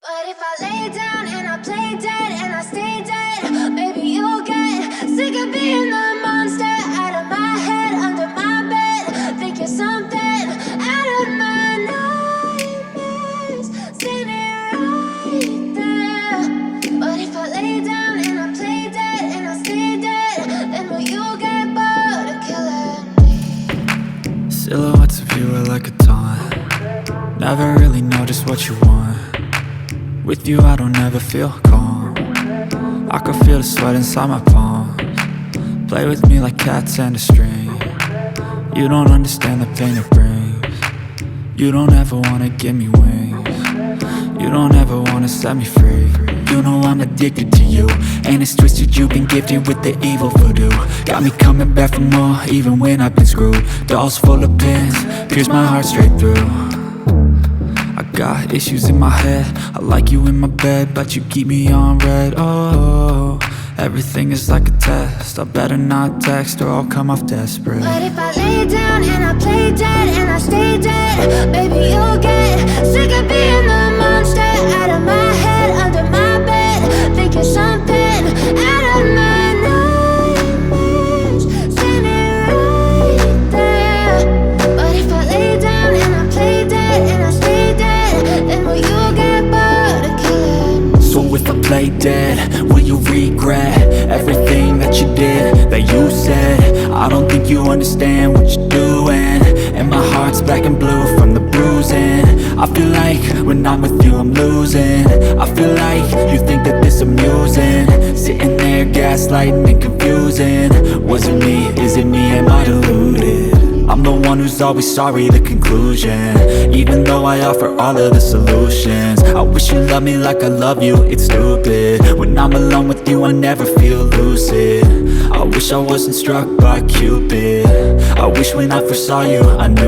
But if I lay down and I play dead and I stay dead, maybe you'll get sick of being the monster out of my head, under my bed. Think you're something out of my nightmares, standing right there. But if I lay down and I play dead and I stay dead, then will you get bored of killing me? Silhouettes of you are like a taunt. Never really know just what you want. With you I don't ever feel calm. I can feel the sweat inside my palms. Play with me like cats and a string. You don't understand the pain it brings. You don't ever wanna give me wings. You don't ever wanna set me free. You know I'm addicted to you, and it's twisted, you've been gifted with the evil voodoo. Got me coming back for more, even when I've been screwed. Dolls full of pins, pierce my heart straight through. I got issues in my head, I like you in my bed, but you keep me on red. Oh, everything is like a test, I better not text or I'll come off desperate. But if I lay down and I play dead and I stay dead, baby you'll get sick of being the monster out of my head, under my bed. Think you're something out of my nightmares, standing right there. But if I lay down and I play dead and I stay dead, then will you get bored of killing me? So if I play dead, will you regret everything that you did, that you said? I don't think you understand what you're doing, and my heart's black and blue from the bruising. I feel like when I'm with you I'm losing. I feel like you think that this amusing, sitting there gaslighting and confusing. Was it me? Is it me? Am I deluded? I'm the one who's always sorry, the conclusion, even though I offer all of the solutions. I wish you loved me like I love you, it's stupid. When I'm alone with you I never feel lucid. I wish I wasn't struck by Cupid. I wish when I first saw you I knew